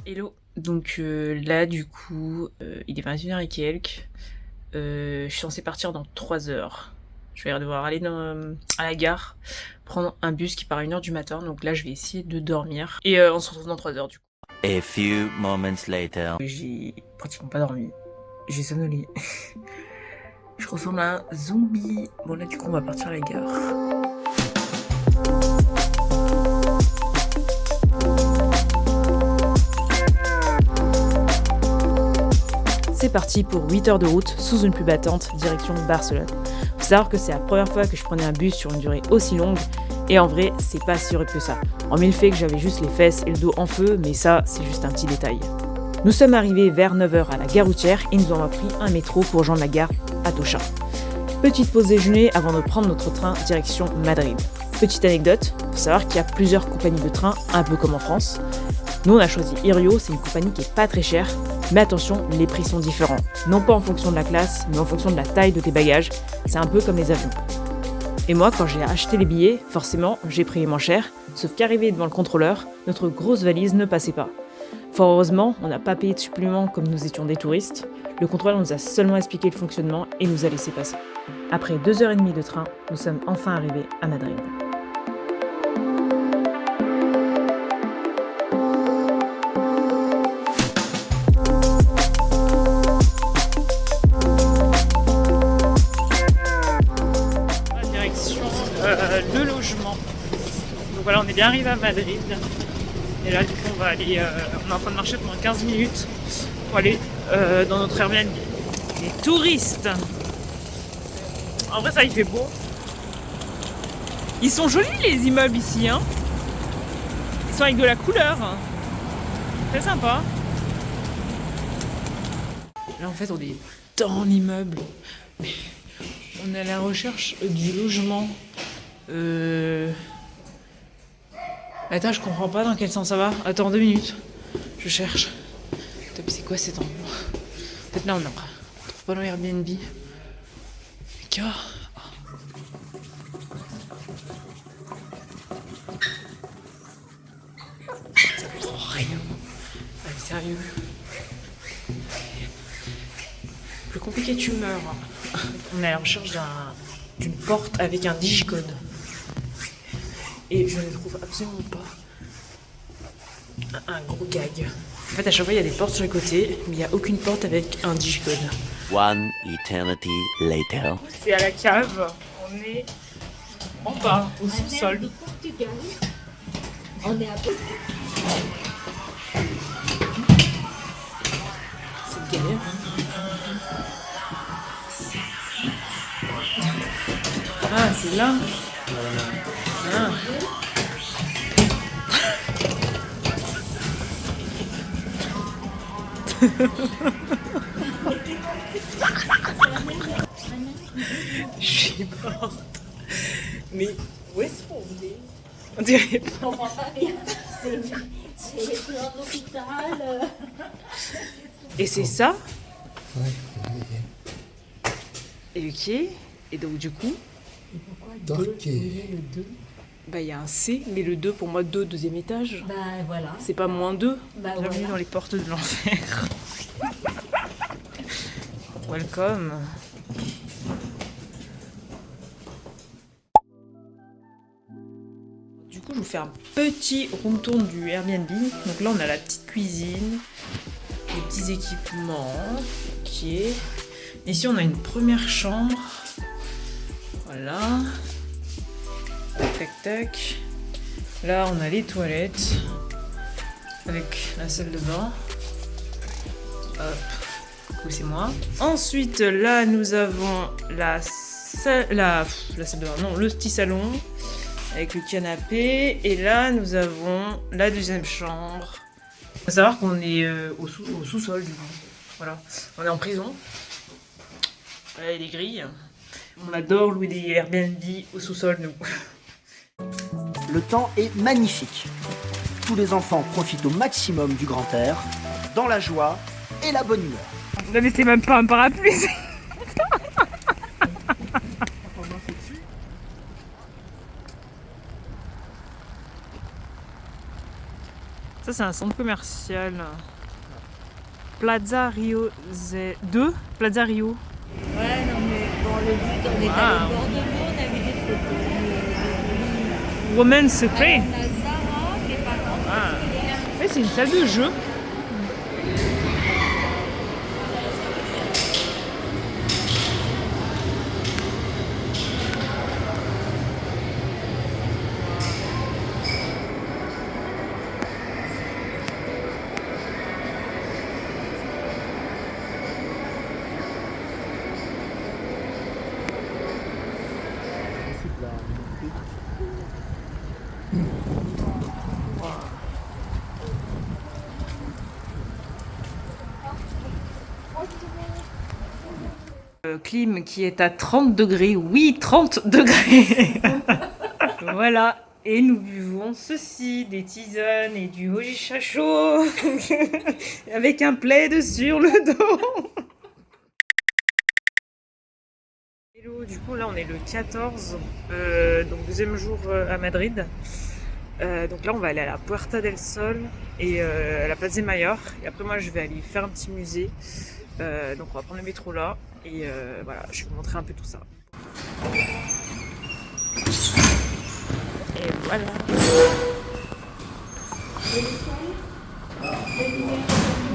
Hello, donc là du coup il est 21h et quelques, je suis censée partir dans 3 heures. Je vais devoir aller à la gare, prendre un bus qui part à 1h du matin, donc là je vais essayer de dormir et on se retrouve dans 3 heures du coup. A few moments later. J'ai pratiquement pas dormi, j'ai somnolé. Je ressemble à un zombie. Bon là du coup on va partir à la gare. C'est parti pour 8 heures de route sous une pluie battante, direction Barcelone. Faut savoir que c'est la première fois que je prenais un bus sur une durée aussi longue, et en vrai, c'est pas si rude que ça. Hormis le fait que j'avais juste les fesses et le dos en feu, mais ça, c'est juste un petit détail. Nous sommes arrivés vers 9h à la gare routière et nous avons pris un métro pour rejoindre la gare Atocha. Petite pause déjeuner avant de prendre notre train direction Madrid. Petite anecdote, faut savoir qu'il y a plusieurs compagnies de train, un peu comme en France. Nous on a choisi Iryo, c'est une compagnie qui est pas très chère, mais attention, les prix sont différents. Non pas en fonction de la classe, mais en fonction de la taille de tes bagages. C'est un peu comme les avions. Et moi, quand j'ai acheté les billets, forcément, j'ai pris les moins chers, sauf qu'arrivé devant le contrôleur, notre grosse valise ne passait pas. Fort heureusement, on n'a pas payé de supplément comme nous étions des touristes. Le contrôleur nous a seulement expliqué le fonctionnement et nous a laissé passer. Après 2h30 de train, nous sommes enfin arrivés à Madrid. Le logement. Donc voilà, on est bien arrivé à Madrid. Et là, du coup, on va aller. On est en train de marcher pendant 15 minutes pour aller dans notre Airbnb. Les touristes. En vrai, ça, il fait beau. Ils sont jolis les immeubles ici, hein. Ils sont avec de la couleur. Très sympa. Là, en fait, on est dans l'immeuble. On est à la recherche du logement. Attends, je comprends pas dans quel sens ça va. Attends 2 minutes. Je cherche. Top, c'est quoi cet endroit? En fait, là, on trouve pas dans Airbnb. Car. Oh, rien. Allez, sérieux. Plus compliqué, tu meurs. On est à la recherche d'une porte avec un digicode. Et je ne trouve absolument pas un gros gag. En fait, à chaque fois, il y a des portes sur les côtés, mais il n'y a aucune porte avec un digicode. One eternity later. C'est à la cave. On est en bas, au sous-sol. On est à peu. C'est galère. Ah, c'est là. Ah. Je suis morte. Mais où est-ce qu'on est? On dirait pas. Je comprends pas bien. C'est dans l'hôpital. Et c'est ça? Ouais. Et ok. Et donc du coup, Dorqué. Le 2. bah il y a un C, mais le 2 pour moi 2, deuxième étage. Bah voilà. C'est pas moins 2. Bah Bienvenue voilà. dans les portes de l'enfer. Welcome. Du coup, je vous fais un petit room tour du Airbnb. Donc là, on a la petite cuisine, les petits équipements. Ok. Ici, on a une première chambre. Voilà. Tac, tac. Là, on a les toilettes avec la salle de bain. Hop. Coucou, c'est moi. Ensuite, là, nous avons la salle de bain. Non, le petit salon avec le canapé. Et là, nous avons la deuxième chambre. Il faut savoir qu'on est au sous-sol, du coup. Voilà. On est en prison. Voilà, il y a des grilles. On adore louer des Airbnb au sous-sol, nous. Le temps est magnifique. Tous les enfants profitent au maximum du grand air, dans la joie et la bonne humeur. Non mais c'est même pas un parapluie. Ça, c'est un centre commercial. Plaza Rio 2, Plaza Rio. Ouais, non, mais bon, le but, on est allé au bord de l'eau, on a vu des photos. Women's Secret. On a Zara, mais par contre, Oui, c'est une salle de jeu. Clim qui est à 30 degrés. Oui, 30 degrés. Voilà. Et nous buvons ceci, des tisanes et du hojicha chaud avec un plaid sur le dos. Hello, du coup là on est le 14, donc deuxième jour à Madrid. Donc là on va aller à la Puerta del Sol et à la Place des Mayor. Et après moi je vais aller faire un petit musée. Donc on va prendre le métro là et voilà, je vais vous montrer un peu tout ça. Et voilà.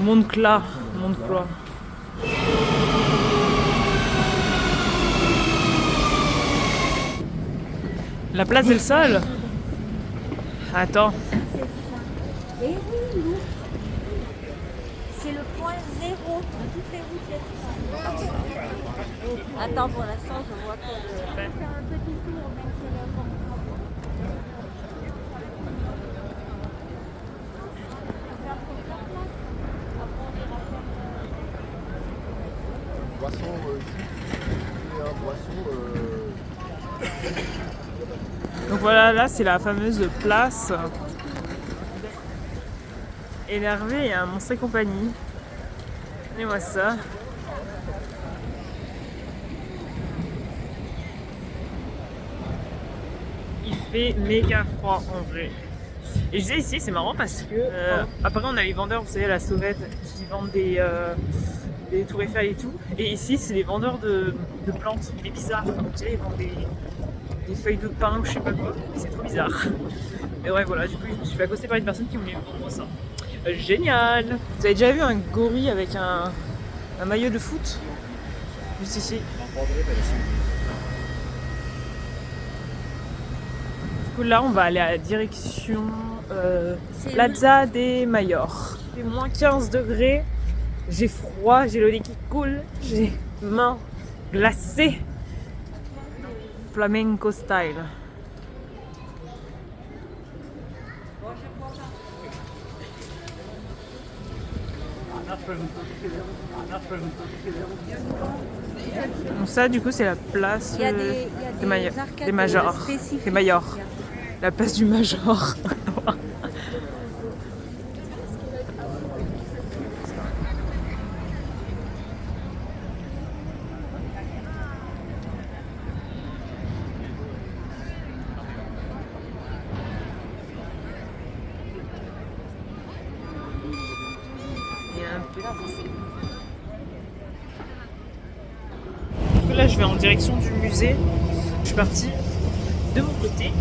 Montclar. La Place del Sol. Attends. eh oui, nous. C'est le point zéro de toutes les routes. Attends, pour l'instant, je vois que je vais faire un petit tour, même si elle est encore. Donc voilà, là c'est la fameuse place énervée et un monstre et compagnie. Regardez-moi ça. Il fait méga froid en vrai. Et je disais ici, c'est marrant parce que après on a les vendeurs, vous savez, à la sauvette qui vendent des tours Eiffel et tout. Et ici, c'est les vendeurs de plantes. Il est bizarre. Donc, tu sais, ils vendent des feuilles de pin ou je sais pas quoi. C'est trop bizarre. Mais ouais, voilà, du coup, je me suis fait accoster par une personne qui voulait vendre ça. Génial! Vous avez déjà vu un gorille avec un maillot de foot? Juste ici. Du coup, là, on va aller à la direction Plaza des Mayor. Il fait moins 15 degrés. J'ai froid, j'ai le nez qui coule, j'ai les mains glacées. Flamenco style. Donc ça, du coup, c'est la place des Majors. Des Majors. La place du Major. Là, je vais en direction du musée. Je suis partie de mon côté.